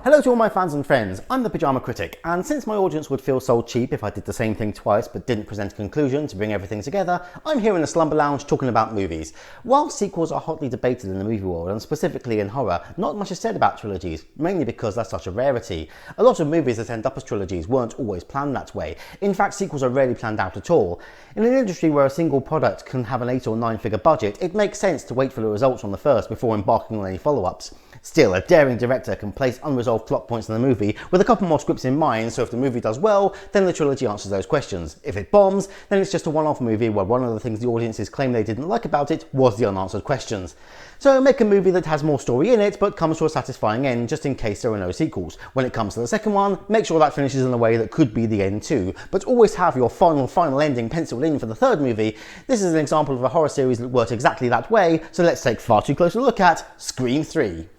Hello to all my fans and friends, I'm the Pyjama Critic, and since my audience would feel so cheap if I did the same thing twice but didn't present a conclusion to bring everything together, I'm here in the Slumber Lounge talking about movies. While sequels are hotly debated in the movie world, and specifically in horror, not much is said about trilogies, mainly because that's such a rarity. A lot of movies that end up as trilogies weren't always planned that way. In fact, sequels are rarely planned out at all. In an industry where a single product can have an 8 or 9 figure budget, it makes sense to wait for the results from the first before embarking on any follow-ups. Still, a daring director can place unresolved plot points in the movie with a couple more scripts in mind, so if the movie does well, then the trilogy answers those questions. If it bombs, then it's just a one-off movie where one of the things the audiences claim they didn't like about it was the unanswered questions. So make a movie that has more story in it, but comes to a satisfying end just in case there are no sequels. When it comes to the second one, make sure that finishes in a way that could be the end too, but always have your final ending penciled in for the third movie. This is an example of a horror series that worked exactly that way, so let's take far too close a look at Scream 3.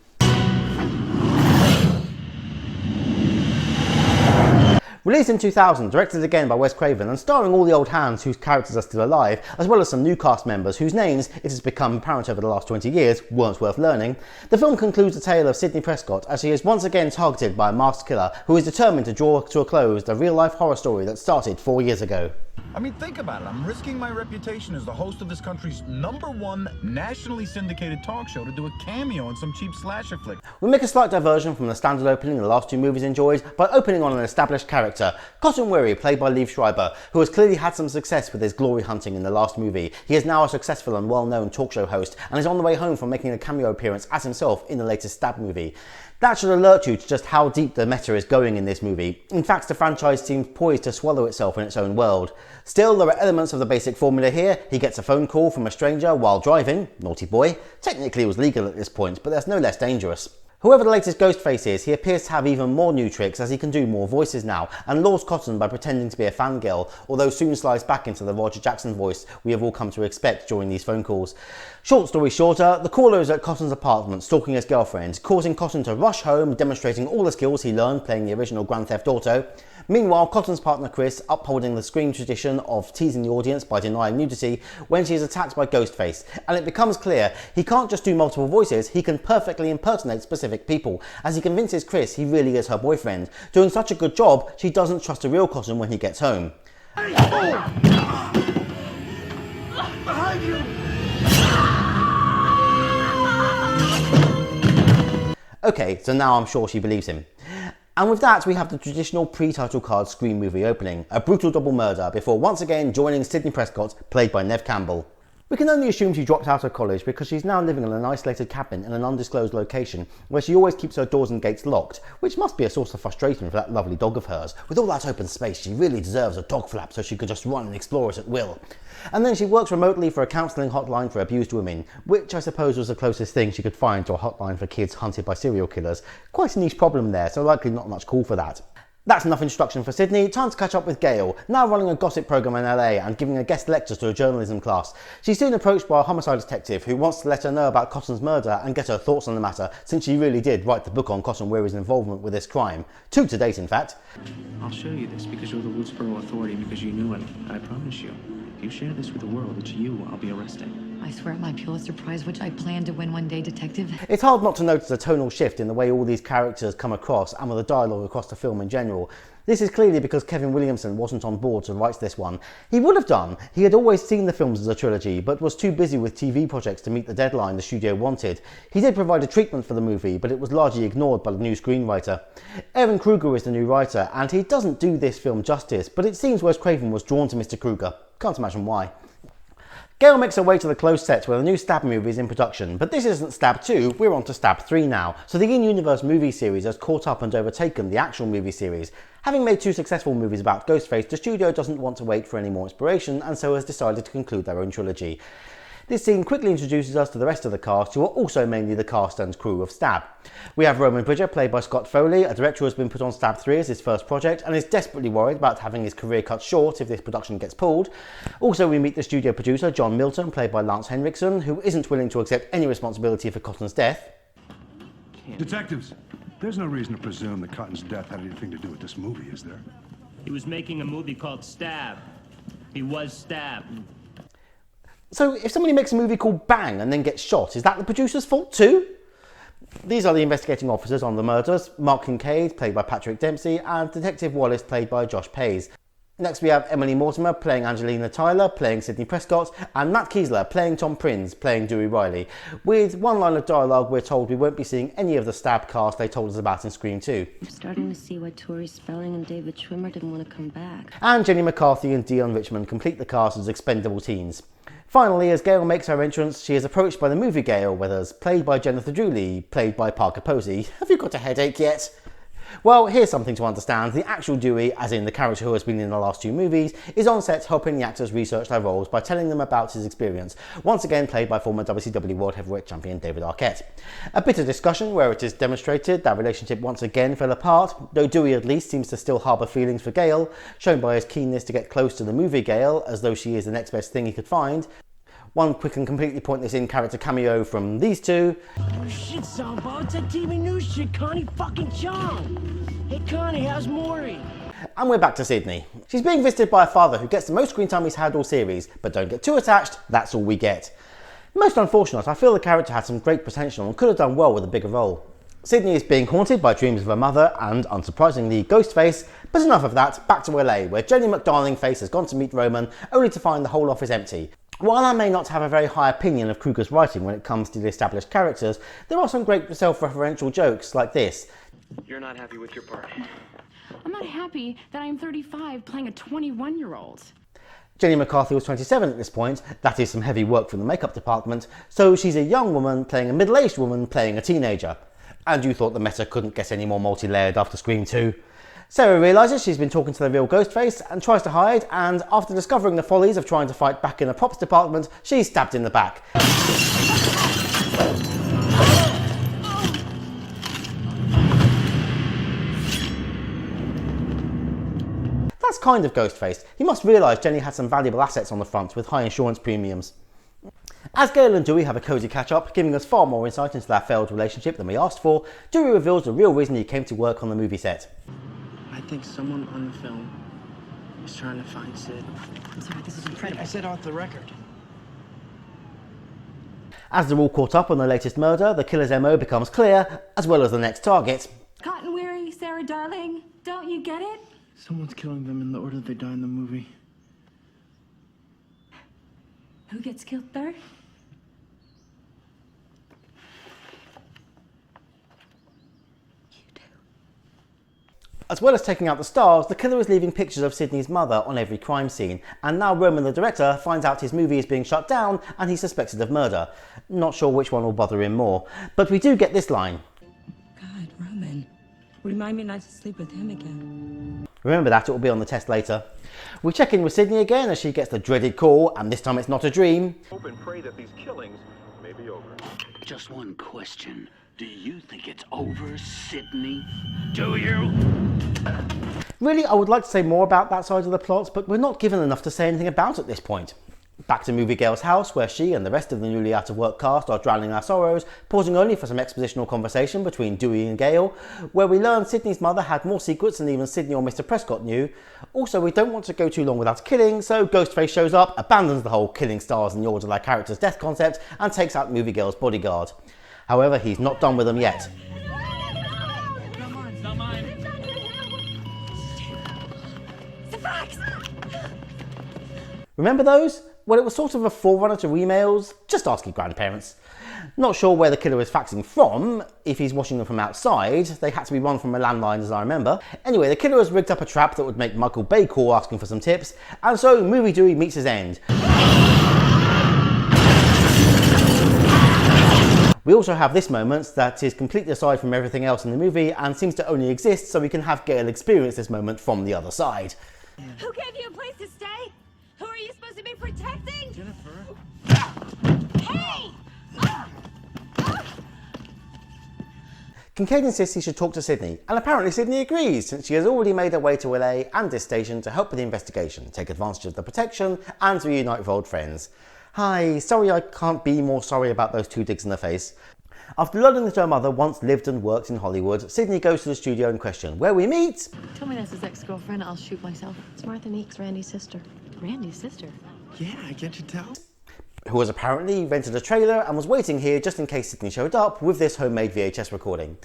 Released in 2000, directed again by Wes Craven and starring all the old hands whose characters are still alive, as well as some new cast members whose names, it has become apparent over the last 20 years, weren't worth learning, the film concludes the tale of Sydney Prescott as she is once again targeted by a masked killer who is determined to draw to a close the real-life horror story that started 4 years ago. I mean, think about it. I'm risking my reputation as the host of this country's #1 nationally syndicated talk show to do a cameo in some cheap slasher flick. We make a slight diversion from the standard opening the last two movies enjoyed by opening on an established character, Cotton Weary, played by Liev Schreiber, who has clearly had some success with his glory hunting in the last movie. He is now a successful and well-known talk show host and is on the way home from making a cameo appearance as himself in the latest Stab movie. That should alert you to just how deep the meta is going in this movie. In fact, the franchise seems poised to swallow itself in its own world. Still, there are elements of the basic formula here. He gets a phone call from a stranger while driving, naughty boy. Technically it was legal at this point, but that's no less dangerous. Whoever the latest Ghostface is, he appears to have even more new tricks as he can do more voices now, and lures Cotton by pretending to be a fangirl, although soon slides back into the Roger Jackson voice we have all come to expect during these phone calls. Short story shorter, the caller is at Cotton's apartment stalking his girlfriend, causing Cotton to rush home, demonstrating all the skills he learned playing the original Grand Theft Auto. Meanwhile, Cotton's partner Chris upholding the Scream tradition of teasing the audience by denying nudity when she is attacked by Ghostface, and it becomes clear he can't just do multiple voices, he can perfectly impersonate specific people, as he convinces Chris he really is her boyfriend, doing such a good job she doesn't trust a real Cotton when he gets home. Behind you! Okay, so now I'm sure she believes him. And with that, we have the traditional pre-title card Scream movie opening, a brutal double murder, before once again joining Sydney Prescott, played by Neve Campbell. We can only assume she dropped out of college because she's now living in an isolated cabin in an undisclosed location where she always keeps her doors and gates locked, which must be a source of frustration for that lovely dog of hers. With all that open space, she really deserves a dog flap so she could just run and explore it at will. And then she works remotely for a counselling hotline for abused women, which I suppose was the closest thing she could find to a hotline for kids hunted by serial killers. Quite a niche problem there, so likely not much call for that. That's enough introduction for Sydney. Time to catch up with Gail, now running a gossip programme in LA and giving a guest lecture to a journalism class. She's soon approached by a homicide detective who wants to let her know about Cotton's murder and get her thoughts on the matter, since she really did write the book on Cotton Weary's involvement with this crime. 2 to date, in fact. I'll show you this because you're the Woodsboro Authority, because you knew it. I promise you. If you share this with the world, it's you I'll be arresting. I swear my Pulitzer Prize, which I plan to win one day, Detective. It's hard not to notice a tonal shift in the way all these characters come across and with the dialogue across the film in general. This is clearly because Kevin Williamson wasn't on board to write this one. He would have done. He had always seen the films as a trilogy, but was too busy with TV projects to meet the deadline the studio wanted. He did provide a treatment for the movie, but it was largely ignored by the new screenwriter. Evan Kruger is the new writer, and he doesn't do this film justice, but it seems Wes Craven was drawn to Mr. Kruger. Can't imagine why. Gail makes her way to the closed set where the new Stab movie is in production, but this isn't Stab 2, we're on to Stab 3 now, so the in-universe movie series has caught up and overtaken the actual movie series. Having made 2 successful movies about Ghostface, the studio doesn't want to wait for any more inspiration and so has decided to conclude their own trilogy. This scene quickly introduces us to the rest of the cast, who are also mainly the cast and crew of Stab. We have Roman Bridger, played by Scott Foley, a director who has been put on Stab 3 as his first project and is desperately worried about having his career cut short if this production gets pulled. Also, we meet the studio producer, John Milton, played by Lance Henriksen, who isn't willing to accept any responsibility for Cotton's death. Detectives, there's no reason to presume that Cotton's death had anything to do with this movie, is there? He was making a movie called Stab. He was stabbed. So if somebody makes a movie called Bang and then gets shot, is that the producer's fault too? These are the investigating officers on the murders: Mark Kincaid, played by Patrick Dempsey, and Detective Wallace, played by Josh Pays. Next we have Emily Mortimer, playing Angelina Tyler, playing Sydney Prescott, and Matt Kiesler, playing Tom Prince, playing Dewey Riley. With one line of dialogue, we're told we won't be seeing any of the stab cast they told us about in Scream 2. I'm starting to see why Tori Spelling and David Schwimmer didn't want to come back. And Jenny McCarthy and Dion Richmond complete the cast as expendable teens. Finally, as Gail makes her entrance, she is approached by the movie Gail Weathers, played by Jennifer Dooley, played by Parker Posey. Have you got a headache yet? Well, here's something to understand. The actual Dewey, as in the character who has been in the last 2 movies, is on set helping the actors research their roles by telling them about his experience, once again played by former WCW World Heavyweight Champion David Arquette. A bit of discussion where it is demonstrated that relationship once again fell apart, though Dewey at least seems to still harbour feelings for Gail, shown by his keenness to get close to the movie Gail, as though she is the next best thing he could find. One quick and completely pointless in-character cameo from these two. Oh shit, Sambo, it's that TV news shit, Connie fucking Chung. Hey Connie, how's Maury? And we're back to Sydney. She's being visited by a father who gets the most screen time he's had all series, but don't get too attached, that's all we get. Most unfortunate, I feel the character had some great potential and could have done well with a bigger role. Sydney is being haunted by dreams of her mother and, unsurprisingly, Ghostface, but enough of that, back to LA, where Jenny McDarlingface has gone to meet Roman, only to find the whole office empty. While I may not have a very high opinion of Kruger's writing when it comes to the established characters, there are some great self-referential jokes like this. You're not happy with your part. I'm not happy that I'm 35 playing a 21-year-old. Jenny McCarthy was 27 at this point. That is some heavy work from the makeup department, so she's a young woman playing a middle-aged woman playing a teenager. And you thought the meta couldn't get any more multi-layered after Scream 2. Sarah realises she's been talking to the real Ghostface and tries to hide, and after discovering the follies of trying to fight back in the props department, she's stabbed in the back. That's kind of Ghostface. He must realise Jenny had some valuable assets on the front with high insurance premiums. As Gail and Dewey have a cosy catch-up, giving us far more insight into their failed relationship than we asked for, Dewey reveals the real reason he came to work on the movie set. I think someone on the film is trying to find Sid. I'm sorry, this is incredible. I said off the record. As they're all caught up on the latest murder, the killer's MO becomes clear, as well as the next target. Cotton weary, Sarah darling, don't you get it? Someone's killing them in the order they die in the movie. Who gets killed third? As well as taking out the stars, the killer is leaving pictures of Sydney's mother on every crime scene, and now Roman the director finds out his movie is being shut down and he's suspected of murder. Not sure which one will bother him more, but we do get this line. God, Roman. Remind me not to sleep with him again. Remember that, it will be on the test later. We check in with Sydney again as she gets the dreaded call, and this time it's not a dream. Hope and pray that these killings may be over. Just one question. Do you think it's over, Sydney? Do you? Really, I would like to say more about that side of the plot, but we're not given enough to say anything about at this point. Back to Movie Gail's house, where she and the rest of the newly out-of-work cast are drowning their sorrows, pausing only for some expositional conversation between Dewey and Gail, where we learn Sydney's mother had more secrets than even Sydney or Mr. Prescott knew. Also, we don't want to go too long without killing, so Ghostface shows up, abandons the whole killing stars in the order of their character's death concept, and takes out Movie Gail's bodyguard. However, he's not done with them yet. Remember those? Well, it was sort of a forerunner to emails. Just ask your grandparents. Not sure where the killer is faxing from. If he's watching them from outside, they had to be run from a landline as I remember. Anyway, the killer has rigged up a trap that would make Michael Bay call asking for some tips, and so Movie Dewey meets his end. We also have this moment that is completely aside from everything else in the movie and seems to only exist so we can have Gail experience this moment from the other side. Who gave you a place to stay? Who are you supposed to be protecting? Jennifer? Hey! Kincaid insists he should talk to Sydney, and apparently Sydney agrees since she has already made her way to LA and this station to help with the investigation, take advantage of the protection, and to reunite with old friends. Hi, sorry I can't be more sorry about those 2 digs in the face. After learning that her mother once lived and worked in Hollywood, Sydney goes to the studio in question, where we meet... Tell me that's his ex-girlfriend, I'll shoot myself. It's Martha Meeks, Randy's sister. Randy's sister? Yeah, can't you tell? who has apparently rented a trailer and was waiting here just in case Sydney showed up with this homemade VHS recording.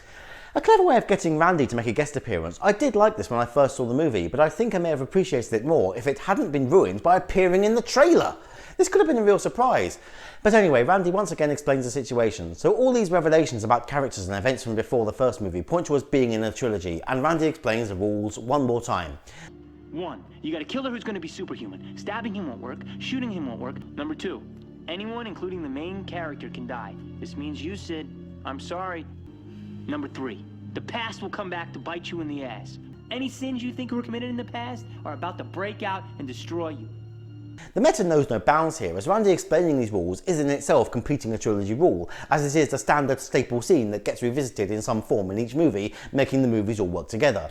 A clever way of getting Randy to make a guest appearance. I did like this when I first saw the movie, but I think I may have appreciated it more if it hadn't been ruined by appearing in the trailer. This could have been a real surprise. But anyway, Randy once again explains the situation. So all these revelations about characters and events from before the first movie point to us being in a trilogy, and Randy explains the rules one more time. 1, you got a killer who's going to be superhuman. Stabbing him won't work, shooting him won't work. Number 2, anyone, including the main character, can die. This means you, Sid. I'm sorry. Number 3, the past will come back to bite you in the ass. Any sins you think were committed in the past are about to break out and destroy you. The meta knows no bounds here, as Randy explaining these rules is in itself completing a trilogy rule, as it is the standard staple scene that gets revisited in some form in each movie, making the movies all work together.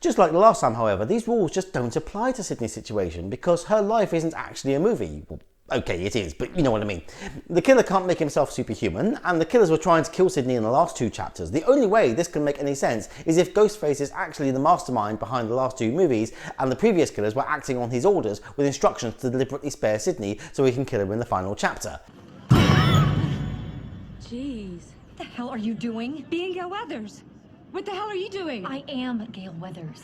Just like the last time, however, these rules just don't apply to Sydney's situation, because her life isn't actually a movie. Well, okay, it is, but you know what I mean. The killer can't make himself superhuman, and the killers were trying to kill Sydney in the last 2 chapters. The only way this can make any sense is if Ghostface is actually the mastermind behind the last 2 movies, and the previous killers were acting on his orders with instructions to deliberately spare Sydney so he can kill her in the final chapter. Jeez. What the hell are you doing? Being Gail Weathers. What the hell are you doing? I am Gail Weathers.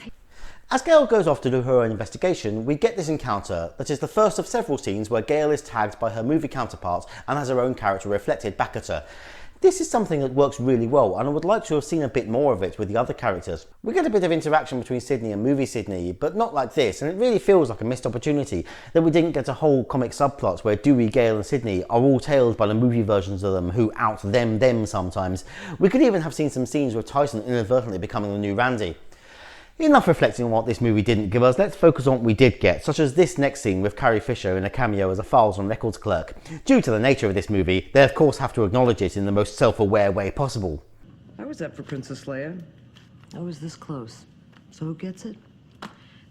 As Gail goes off to do her own investigation, we get this encounter that is the first of several scenes where Gail is tagged by her movie counterparts and has her own character reflected back at her. This is something that works really well, and I would like to have seen a bit more of it with the other characters. We get a bit of interaction between Sydney and movie Sydney, but not like this, and it really feels like a missed opportunity that we didn't get a whole comic subplot where Dewey, Gail and Sydney are all tailed by the movie versions of them who out them sometimes. We could even have seen some scenes with Tyson inadvertently becoming the new Randy. Enough reflecting on what this movie didn't give us, let's focus on what we did get, such as this next scene with Carrie Fisher in a cameo as a Files and Records clerk. Due to the nature of this movie, they of course have to acknowledge it in the most self-aware way possible. I was up for Princess Leia. I was this close. So who gets it?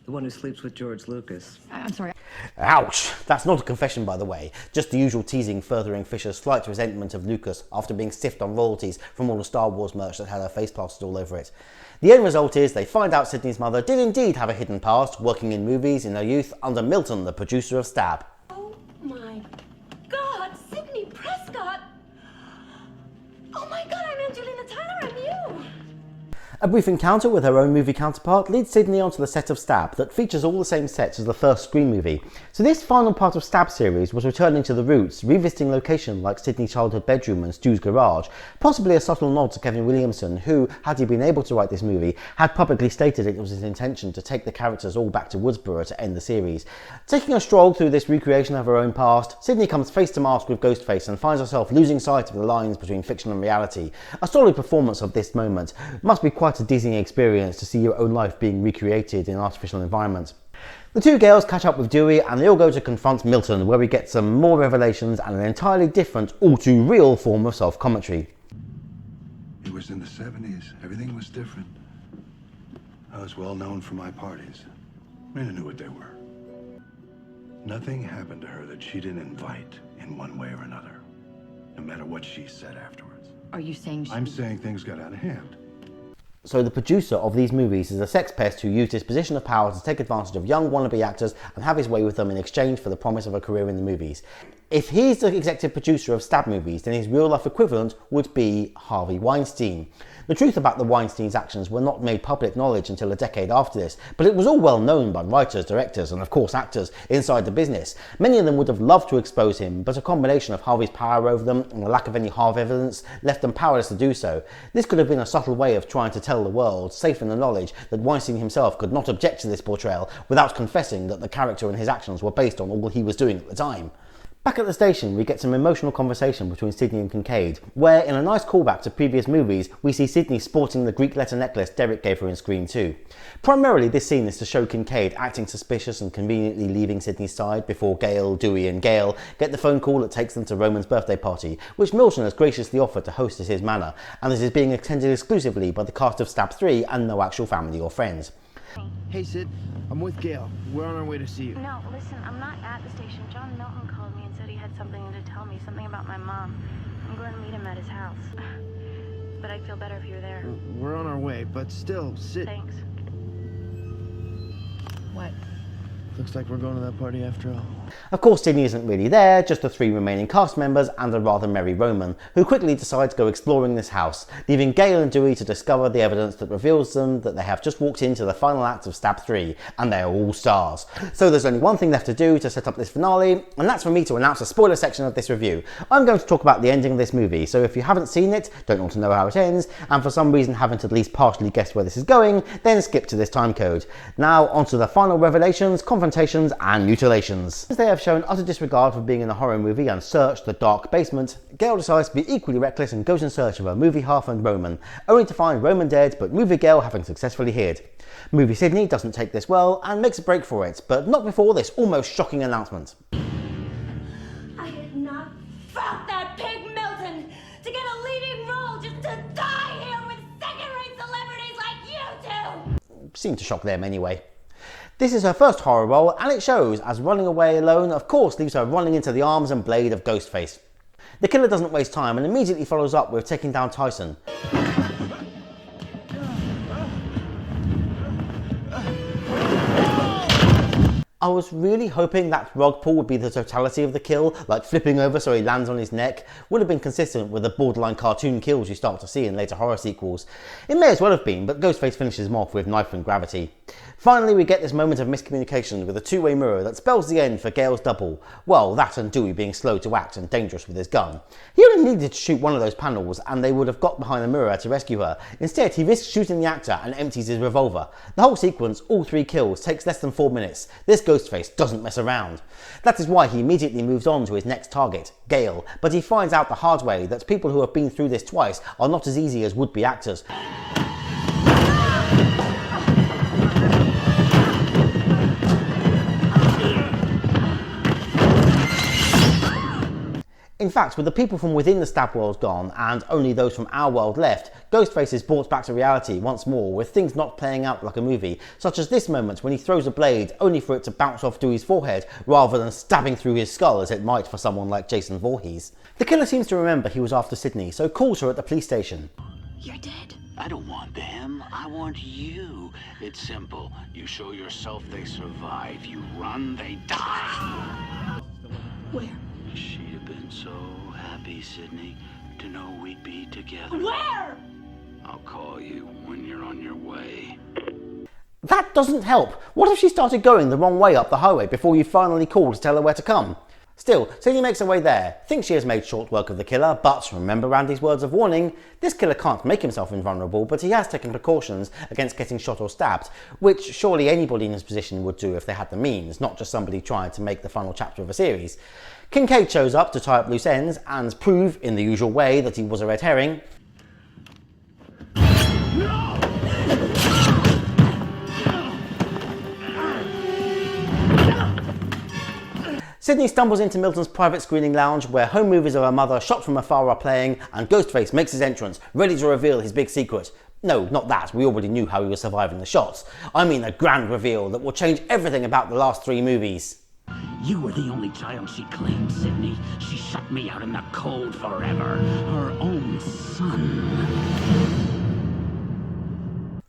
The one who sleeps with George Lucas. I'm sorry. Ouch! That's not a confession, by the way. Just the usual teasing furthering Fisher's slight resentment of Lucas after being stiffed on royalties from all the Star Wars merch that had her face plastered all over it. The end result is they find out Sydney's mother did indeed have a hidden past, working in movies in her youth under Milton, the producer of Stab. Oh my God, Sydney Prescott! Oh my God, I'm Angelina Tyler, I'm you! A brief encounter with her own movie counterpart leads Sydney onto the set of Stab that features all the same sets as the first Scream movie. So this final part of Stab series was returning to the roots, revisiting locations like Sydney's childhood bedroom and Stu's garage, possibly a subtle nod to Kevin Williamson who, had he been able to write this movie, had publicly stated it was his intention to take the characters all back to Woodsboro to end the series. Taking a stroll through this recreation of her own past, Sydney comes face to mask with Ghostface and finds herself losing sight of the lines between fiction and reality. A solid performance of this moment. Must be quite a dizzying experience to see your own life being recreated in an artificial environment. The two girls catch up with Dewey and they all go to confront Milton, where we get some more revelations and an entirely different, all too real form of self-commentary. It was in the 70s. Everything was different. I was well known for my parties. I mean, I knew what they were. Nothing happened to her that she didn't invite in one way or another, no matter what she said afterwards. Are you saying I'm saying things got out of hand. So the producer of these movies is a sex pest who used his position of power to take advantage of young wannabe actors and have his way with them in exchange for the promise of a career in the movies. If he's the executive producer of Stab movies, then his real-life equivalent would be Harvey Weinstein. The truth about the Weinstein's actions were not made public knowledge until a decade after this, but it was all well known by writers, directors, and of course actors inside the business. Many of them would have loved to expose him, but a combination of Harvey's power over them and the lack of any hard evidence left them powerless to do so. This could have been a subtle way of trying to tell the world, safe in the knowledge that Weinstein himself could not object to this portrayal without confessing that the character and his actions were based on all he was doing at the time. Back at the station, we get some emotional conversation between Sydney and Kincaid, where, in a nice callback to previous movies, we see Sydney sporting the Greek letter necklace Derek gave her in Scream 2. Primarily, this scene is to show Kincaid acting suspicious and conveniently leaving Sydney's side before Gail, Dewey and Gail get the phone call that takes them to Roman's birthday party, which Milton has graciously offered to host at his manor, and this is being attended exclusively by the cast of Stab 3 and no actual family or friends. Hey Sid, I'm with Gail. We're on our way to see you. No, listen, I'm not at the station. John Milton called me and said he had something to tell me, something about my mom. I'm going to meet him at his house. But I'd feel better if you were there. We're on our way, but still, Sid... Thanks. What? Looks like we're going to that party after all. Of course, Sydney isn't really there, just the 3 remaining cast members and a rather merry Roman, who quickly decide to go exploring this house, leaving Gale and Dewey to discover the evidence that reveals them that they have just walked into the final act of Stab 3, and they are all stars. So there's only one thing left to do to set up this finale, and that's for me to announce the spoiler section of this review. I'm going to talk about the ending of this movie, so if you haven't seen it, don't want to know how it ends, and for some reason haven't at least partially guessed where this is going, then skip to this time code. Now onto the final revelations, confrontations and mutilations. As they have shown utter disregard for being in a horror movie and searched the dark basement, Gale decides to be equally reckless and goes in search of her movie half and Roman, only to find Roman dead but movie Gale having successfully hid. Movie Sydney doesn't take this well and makes a break for it, but not before this almost shocking announcement. I did not fuck that pig Milton to get a leading role just to die here with second-rate celebrities like you two! Seemed to shock them anyway. This is her first horror role, and it shows, as running away alone of course leaves her running into the arms and blade of Ghostface. The killer doesn't waste time and immediately follows up with taking down Tyson. I was really hoping that rug pull would be the totality of the kill, like flipping over so he lands on his neck. Would have been consistent with the borderline cartoon kills you start to see in later horror sequels. It may as well have been, but Ghostface finishes him off with knife and gravity. Finally, we get this moment of miscommunication with a two-way mirror that spells the end for Gale's double. Well, that and Dewey being slow to act and dangerous with his gun. He only needed to shoot one of those panels and they would have got behind the mirror to rescue her. Instead, he risks shooting the actor and empties his revolver. The whole sequence, all 3 kills, takes less than 4 minutes. This Ghostface doesn't mess around. That is why he immediately moves on to his next target, Gale, but he finds out the hard way that people who have been through this twice are not as easy as would-be actors. In fact, with the people from within the Stab world gone and only those from our world left, Ghostface is brought back to reality once more with things not playing out like a movie, such as this moment when he throws a blade only for it to bounce off Dewey's forehead rather than stabbing through his skull as it might for someone like Jason Voorhees. The killer seems to remember he was after Sydney, so calls her at the police station. You're dead. I don't want them. I want you. It's simple. You show yourself, they survive. You run, they die. Where? She'd have been so happy, Sydney, to know we'd be together. Where? I'll call you when you're on your way. That doesn't help. What if she started going the wrong way up the highway before you finally called to tell her where to come? Still, Sydney makes her way there, thinks she has made short work of the killer, but remember Randy's words of warning, this killer can't make himself invulnerable, but he has taken precautions against getting shot or stabbed, which surely anybody in his position would do if they had the means, not just somebody trying to make the final chapter of a series. Kincaid shows up to tie up loose ends and prove, in the usual way, that he was a red herring. Sydney stumbles into Milton's private screening lounge where home movies of her mother shot from afar are playing and Ghostface makes his entrance, ready to reveal his big secret. No, not that, we already knew how he was surviving the shots. I mean a grand reveal that will change everything about the last 3 movies. You were the only child she claimed, Sydney. She shut me out in the cold forever. Her own son.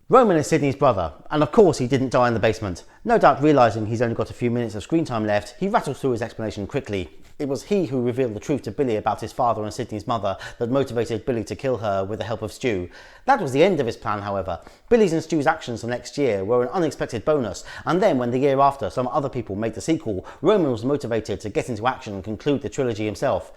Roman is Sydney's brother, and of course he didn't die in the basement. No doubt realising he's only got a few minutes of screen time left, he rattles through his explanation quickly. It was he who revealed the truth to Billy about his father and Sydney's mother that motivated Billy to kill her with the help of Stu. That was the end of his plan, however. Billy's and Stu's actions the next year were an unexpected bonus, and then when the year after some other people made the sequel, Roman was motivated to get into action and conclude the trilogy himself.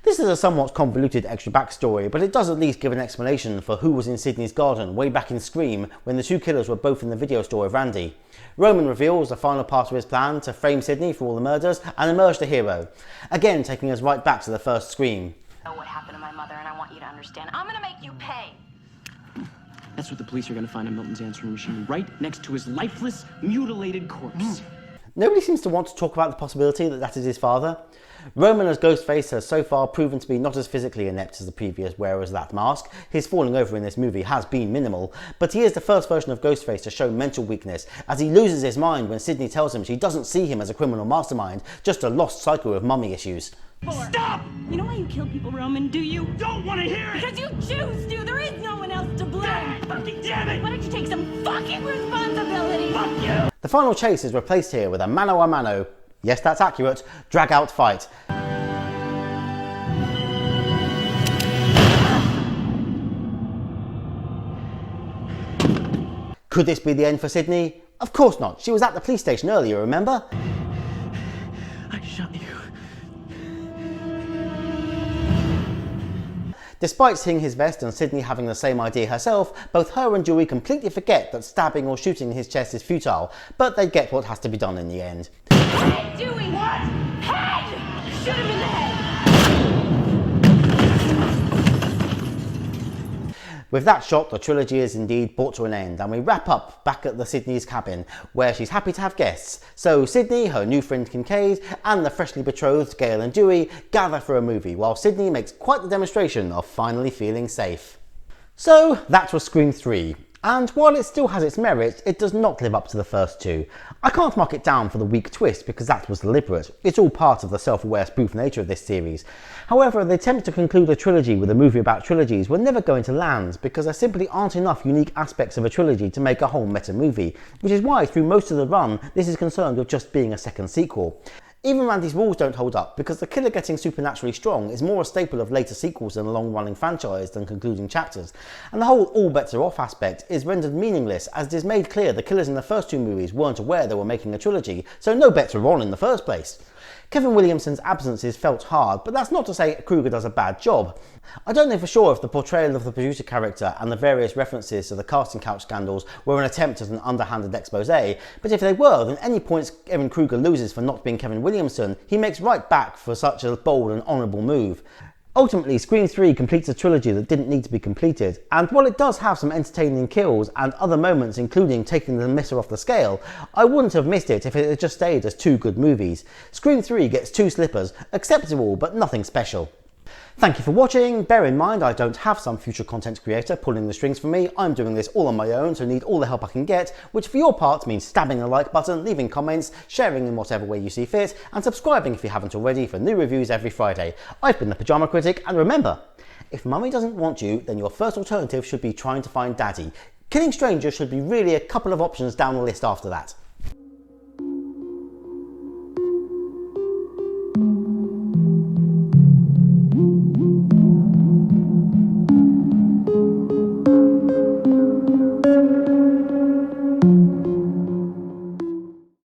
This is a somewhat convoluted extra backstory, but it does at least give an explanation for who was in Sydney's garden way back in Scream when the 2 killers were both in the video store of Randy. Roman reveals the final part of his plan to frame Sydney for all the murders and emerge the hero, again taking us right back to the first Scream. I know what happened to my mother and I want you to understand. I'm gonna make you pay. That's what the police are going to find in Milton's answering machine, right next to his lifeless, mutilated corpse. Nobody seems to want to talk about the possibility that that is his father. Roman as Ghostface has so far proven to be not as physically inept as the previous wearers of that mask. His falling over in this movie has been minimal, but he is the first version of Ghostface to show mental weakness, as he loses his mind when Sydney tells him she doesn't see him as a criminal mastermind, just a lost psycho with mummy issues. Stop! You know why you kill people, Roman, do you? Don't want to hear it! Because you choose to! There is no one else to blame! Fucking damn it! Why don't you take some fucking responsibility? Fuck you! The final chase is replaced here with a mano a mano. Yes, that's accurate. Drag out fight. Could this be the end for Sydney? Of course not. She was at the police station earlier, remember? I shot you. Despite seeing his vest and Sydney having the same idea herself, both her and Dewey completely forget that stabbing or shooting in his chest is futile, but they get what has to be done in the end. Head, Dewey! What? Head! Shoot him in the head! With that shot, the trilogy is indeed brought to an end, and we wrap up back at the Sydney's cabin, where she's happy to have guests. So Sydney, her new friend Kincaid, and the freshly betrothed Gail and Dewey gather for a movie, while Sydney makes quite the demonstration of finally feeling safe. So that was Scream 3. And while it still has its merits, it does not live up to the first two. I can't mark it down for the weak twist because that was deliberate. It's all part of the self-aware spoof nature of this series. However, the attempt to conclude a trilogy with a movie about trilogies were never going to land because there simply aren't enough unique aspects of a trilogy to make a whole meta movie, which is why through most of the run this is concerned with just being a second sequel. Even Randy's rules don't hold up because the killer getting supernaturally strong is more a staple of later sequels in a long-running franchise than concluding chapters, and the whole all bets are off aspect is rendered meaningless as it is made clear the killers in the first two movies weren't aware they were making a trilogy, so no bets were on in the first place. Kevin Williamson's absence is felt hard, but that's not to say Krueger does a bad job. I don't know for sure if the portrayal of the producer character and the various references to the casting couch scandals were an attempt at an underhanded expose, but if they were, then any points Evan Krueger loses for not being Kevin Williamson, he makes right back for such a bold and honourable move. Ultimately, Scream 3 completes a trilogy that didn't need to be completed, and while it does have some entertaining kills and other moments including taking the misser off the scale, I wouldn't have missed it if it had just stayed as two good movies. Scream 3 gets two slippers, acceptable but nothing special. Thank you for watching. Bear in mind I don't have some future content creator pulling the strings for me. I'm doing this all on my own, so need all the help I can get, which for your part means stabbing the like button, leaving comments, sharing in whatever way you see fit, and subscribing if you haven't already for new reviews every Friday. I've been the Pyjama Critic, and remember, if mummy doesn't want you, then your first alternative should be trying to find daddy. Killing strangers should be really a couple of options down the list after that.